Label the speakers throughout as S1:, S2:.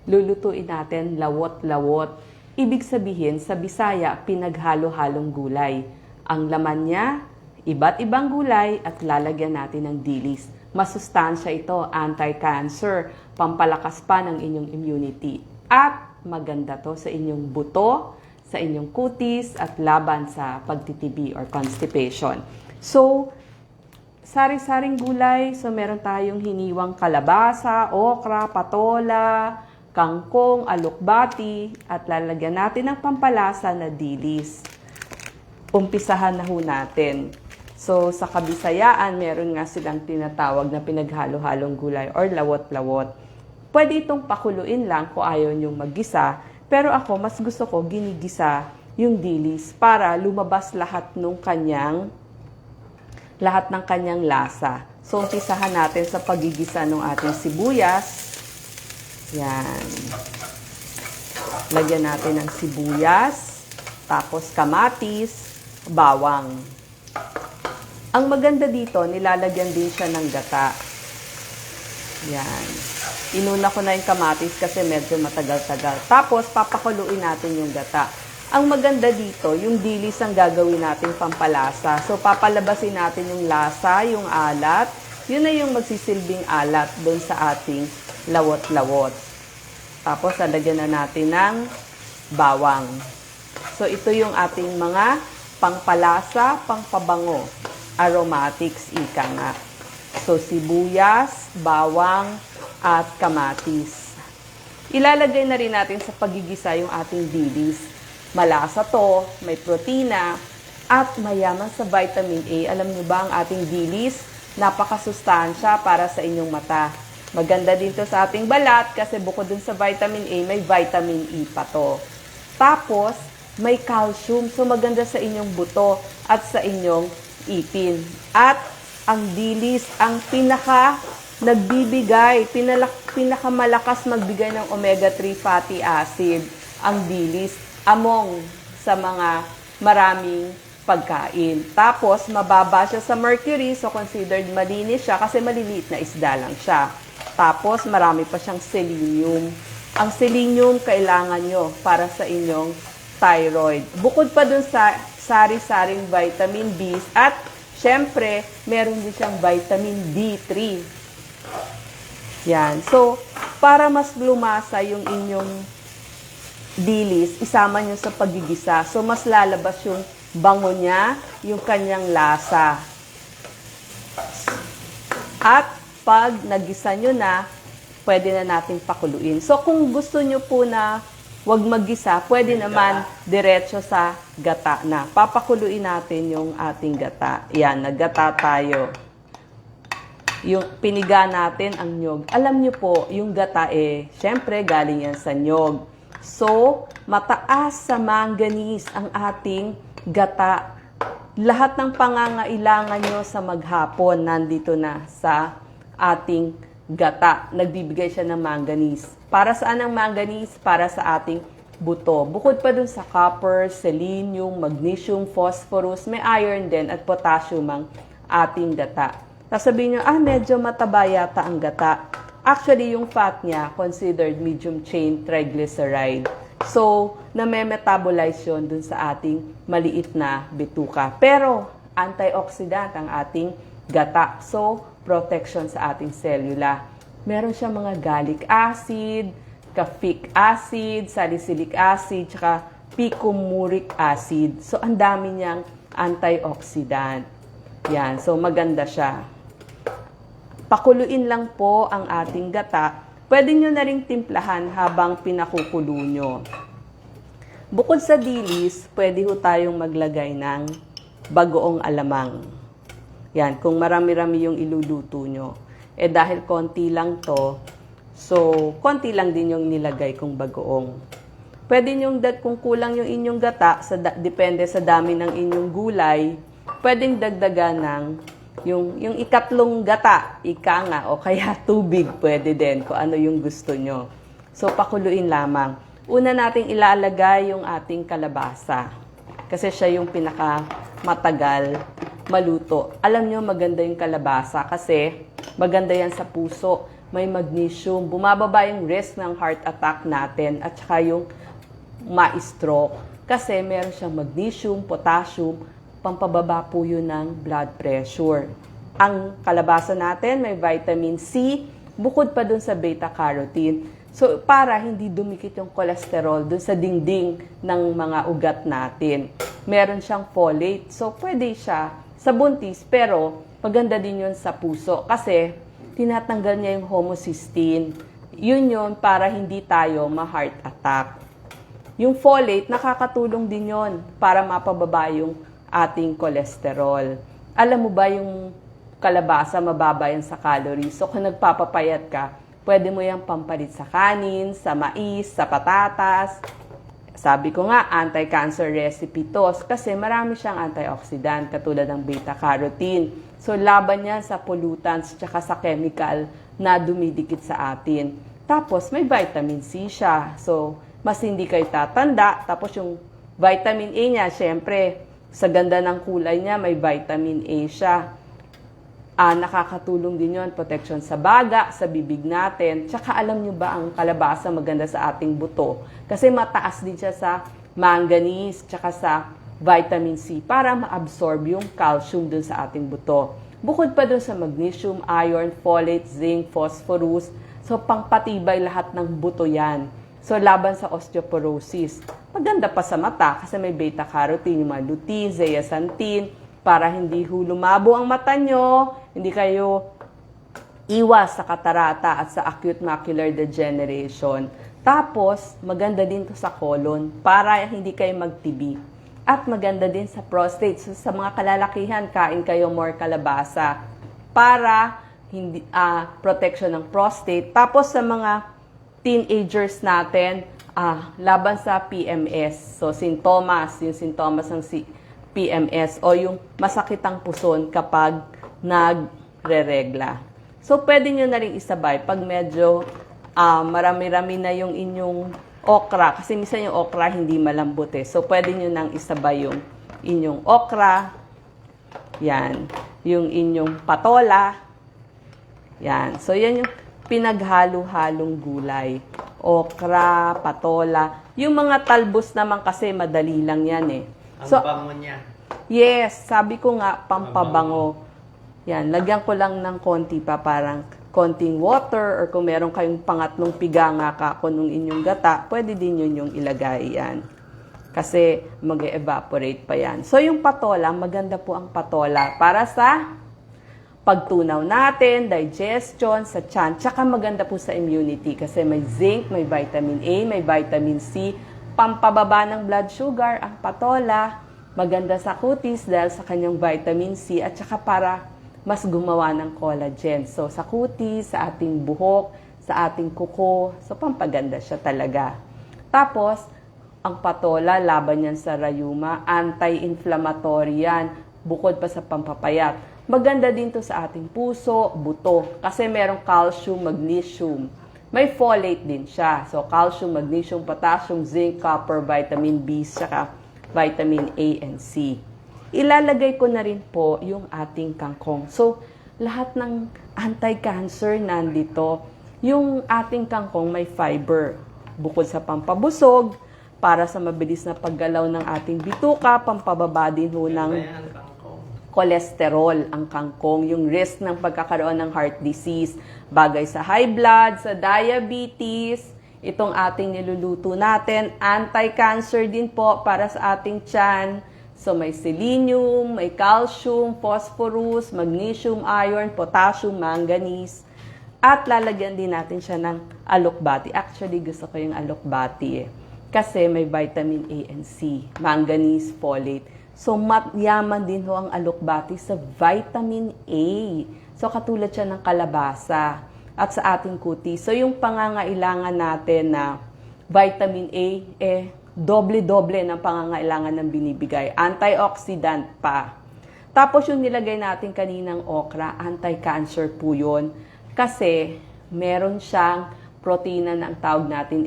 S1: lulutuin natin lawot-lawot. Ibig sabihin, sa Bisaya, pinaghalo-halong gulay. Ang laman niya, iba't ibang gulay at lalagyan natin ng dilis. Masustansya ito, anti-cancer, pampalakas pa ng inyong immunity. At maganda to sa inyong buto, sa inyong kutis at laban sa pagtitibi or constipation. So, sari-saring gulay. So, meron tayong hiniwang kalabasa, okra, patola, kangkong, alokbati, at lalagyan natin ng pampalasa na dilis. Umpisahan na ho natin. So, sa Kabisayaan, meron nga silang tinatawag na pinaghalo-halong gulay or lawot-lawot. Pwede itong pakuluin lang kung ayaw nyong maggisa, pero ako, mas gusto ko ginigisa yung dilis para lumabas lahat ng kanyang lasa. So, umpisahan natin sa pagigisa ng ating sibuyas. Yan. Lagyan natin ng sibuyas, tapos kamatis, bawang. Ang maganda dito, nilalagyan din siya ng gata. Yan. Inuna ko na yung kamatis kasi medyo matagal-tagal. Tapos, papakuluin natin yung gata. Ang maganda dito, yung dilis ang gagawin natin pampalasa. So, papalabasin natin yung lasa, yung alat. Yun na yung magsisilbing alat doon sa ating lawot-lawot. Tapos, lalagyan na natin ng bawang. So, ito yung ating mga pangpalasa, pangpabango. Aromatics, ika nga. So, sibuyas, bawang, at kamatis. Ilalagay na rin natin sa pagigisa yung ating dilis. Malasa to, may protina, at mayaman sa vitamin A. Alam niyo ba ang ating dilis? Napakasustansya para sa inyong mata. Maganda din to sa ating balat kasi bukod dun sa vitamin A, may vitamin E pa to. Tapos, may calcium. So, maganda sa inyong buto at sa inyong ipin. At ang dilis, ang nagbibigay, pinakamalakas magbigay ng omega-3 fatty acid, ang dilis, among sa mga maraming pagkain. Tapos, mababa siya sa mercury, so considered malinis siya kasi maliliit na isda lang siya. Tapos, marami pa siyang selenium. Ang selenium, kailangan nyo para sa inyong thyroid. Bukod pa dun sa sari-saring vitamin B at syempre, meron din siyang vitamin D3. Yan. So, para mas lumasa yung inyong dilis, isama nyo sa pagigisa. So, mas lalabas yung bango niya, yung kanyang lasa. At pag nagisa nyo na, pwede na natin pakuluin. So, kung gusto nyo po na wag maggisa, pwede naman diretso sa gata na. Papakuluin natin yung ating gata. Yan, naggata tayo. Yung piniga natin ang nyog. Alam nyo po, yung gata syempre galing yan sa nyog. So, mataas sa manganese ang ating gata. Lahat ng pangangailangan nyo sa maghapon nandito na sa ating gata. Nagbibigay siya ng manganese. Para saan ang manganese? Para sa ating buto. Bukod pa dun sa copper, selenium, magnesium, phosphorus, may iron din at potassium ang ating gata. Sasabihin nyo, medyo mataba yata ang gata. Actually, yung fat niya, considered medium chain triglyceride. So, name-metabolize yun dun sa ating maliit na bituka. Pero, antioxidant ang ating gata. So, protection sa ating selula. Meron siya mga gallic acid, caffeic acid, salicylic acid, tsaka picoumuric acid. So, ang dami niyang antioxidant. Yan. So, maganda siya. Pakuluin lang po ang ating gata. Pwede nyo na ring timplahan habang pinakukulo nyo. Bukod sa dilis, pwede ho tayong maglagay ng bagoong alamang. Yan, kung marami-rami yung iluluto nyo. Dahil konti lang to, so konti lang din yung nilagay kong bagoong. Pwede nyo, kung kulang yung inyong gata, depende sa dami ng inyong gulay, pwedeng dagdagan ng yung ikatlong gata, ika nga, o kaya tubig, pwede din, kung ano yung gusto nyo. So, pakuluin lamang. Una nating ilalagay yung ating kalabasa. Kasi siya yung pinakamatagal maluto. Alam nyo, maganda yung kalabasa kasi maganda yan sa puso. may magnesium, bumababa yung risk ng heart attack natin at saka yung ma-stroke. Kasi meron siyang magnesium, potassium, pampababa po yun ng blood pressure. Ang kalabasa natin may vitamin C, bukod pa dun sa beta-carotene. So, para hindi dumikit yung cholesterol dun sa dingding ng mga ugat natin. Meron siyang folate. So, pwede siya sa buntis, pero maganda din yun sa puso kasi tinatanggal niya yung homocysteine. Yun para hindi tayo ma-heart attack. Yung folate, nakakatulong din yun para mapababa yung ating cholesterol. Alam mo ba yung kalabasa, mababa yan sa calories. So, kung nagpapapayat ka, pwede mo yung pampalit sa kanin, sa mais, sa patatas. Sabi ko nga, anti-cancer recipe to kasi marami siyang antioxidant katulad ng beta-carotene. So, laban yan sa pollutants tsaka sa chemical na dumidikit sa atin. Tapos, may vitamin C siya. So, mas hindi kayo tatanda. Tapos, yung vitamin A niya, syempre, sa ganda ng kulay niya, may vitamin A siya. Nakakatulong din yun, protection sa baga, sa bibig natin. Tsaka alam nyo ba ang kalabasa maganda sa ating buto? Kasi mataas din siya sa manganese, tsaka sa vitamin C para ma-absorb yung calcium dun sa ating buto. Bukod pa dun sa magnesium, iron, folate, zinc, phosphorus. So, pangpatibay lahat ng buto yan. So, laban sa osteoporosis. Maganda pa sa mata kasi may beta-carotene, yung mga lutein, zeaxanthin, para hindi lumabo ang mata nyo, hindi kayo iwas sa katarata at sa acute macular degeneration. Tapos, maganda din to sa colon para hindi kayo magtibi. At maganda din sa prostate. So, sa mga kalalakihan, kain kayo more kalabasa para hindi protection ng prostate. Tapos sa mga teenagers natin, laban sa PMS. So, yung sintomas ng PMS o yung masakit ang puson kapag nagre-regla. So, pwede nyo na rin isabay pag medyo marami-rami na yung inyong okra. Kasi minsan yung okra hindi malambot eh. So, pwede nyo nang isabay yung inyong okra. Yan. Yung inyong patola. Yan. So, yan yung pinaghalo-halong gulay. Okra, patola. Yung mga talbos naman kasi madali lang yan eh.
S2: Ang
S1: So,
S2: bango niya.
S1: yes, sabi ko nga, pampabango. Yan, lagyan ko lang ng konti pa, parang konting water, or kung meron kayong pangatlong piga nga kako nung inyong gata, pwede din yun yung ilagay yan. Kasi mag-evaporate pa yan. So, yung patola, maganda po ang patola para sa pagtunaw natin, digestion, sa tiyan, tsaka maganda po sa immunity kasi may zinc, may vitamin A, may vitamin C, pampababa ng blood sugar, ang patola, maganda sa kutis dahil sa kanyang vitamin C at saka para mas gumawa ng collagen. So, sa kutis, sa ating buhok, sa ating kuko, so pampaganda siya talaga. Tapos, ang patola, laban yan sa rayuma, anti-inflammatory yan, bukod pa sa pampapayat. Maganda din to sa ating puso, buto, kasi merong calcium, magnesium. May folate din siya. So, calcium, magnesium, potassium, zinc, copper, vitamin B, saka vitamin A and C. Ilalagay ko na rin po yung ating kangkong. So, lahat ng anti-cancer nandito. Yung ating kangkong may fiber. Bukod sa pampabusog, para sa mabilis na paggalaw ng ating bituka, pampababa din ho ng cholesterol ang kangkong, yung risk ng pagkakaroon ng heart disease, bagay sa high blood, sa diabetes, itong ating niluluto natin, anti-cancer din po para sa ating tiyan. So may selenium, may calcium, phosphorus, magnesium, iron, potassium, manganese. At lalagyan din natin siya ng alokbati. Actually, gusto ko yung alokbati eh. Kasi may vitamin A and C, manganese, folate. So, yaman din ho ang alokbati sa vitamin A. So, katulad siya ng kalabasa at sa ating kutis. So, yung pangangailangan natin na vitamin A, doble-doble ng pangangailangan ng binibigay. Antioxidant pa. Tapos, yung nilagay natin kaninang okra, anti-cancer po yun. Kasi, meron siyang protina na ang tawag natin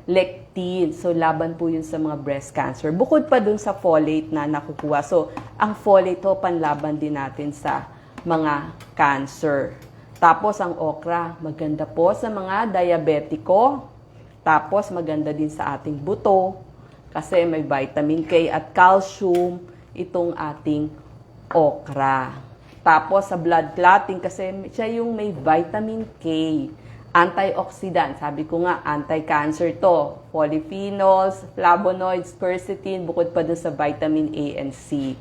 S1: lectin. So, laban po yun sa mga breast cancer. Bukod pa dun sa folate na nakukuha. So, ang folate ho, panlaban din natin sa mga cancer. Tapos ang okra, maganda po sa mga diabetiko. Tapos maganda din sa ating buto kasi may vitamin K at calcium itong ating okra. Tapos sa blood clotting kasi siya yung may vitamin K. Antioxidant, sabi ko nga, anti-cancer to. Polyphenols, flavonoids, quercetin, bukod pa dun sa vitamin A and C.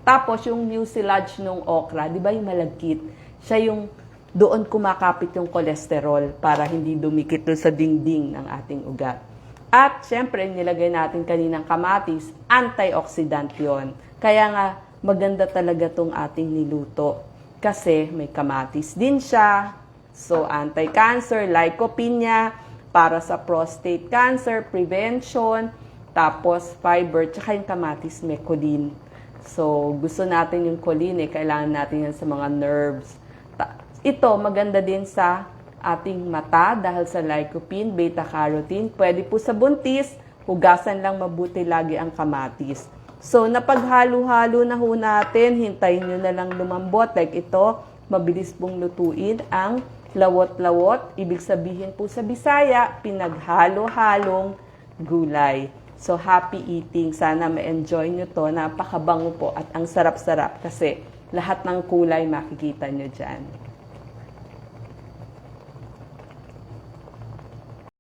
S1: Tapos yung mucilage ng okra, di ba yung malagkit? Siya yung doon kumakapit yung kolesterol para hindi dumikit dun sa dingding ng ating ugat. At syempre, nilagay natin kaninang kamatis, antioxidant yon. Kaya nga, maganda talaga tong ating niluto. Kasi may kamatis din siya. So, anti-cancer, lycopene para sa prostate cancer, prevention, tapos fiber, tsaka yung kamatis may choline. So, gusto natin yung choline kailangan natin yan sa mga nerves. Ito, maganda din sa ating mata dahil sa lycopene, beta-carotene. Pwede po sa buntis, hugasan lang mabuti lagi ang kamatis. So, napaghalo-halo na ho natin, hintayin nyo na lang lumambot. Like ito, mabilis pong lutuin ang lawot-lawot. Ibig sabihin po sa Bisaya, pinaghalo-halong gulay. So, happy eating. Sana ma-enjoy nyo to. Napakabango po at ang sarap-sarap kasi lahat ng kulay makikita nyo dyan.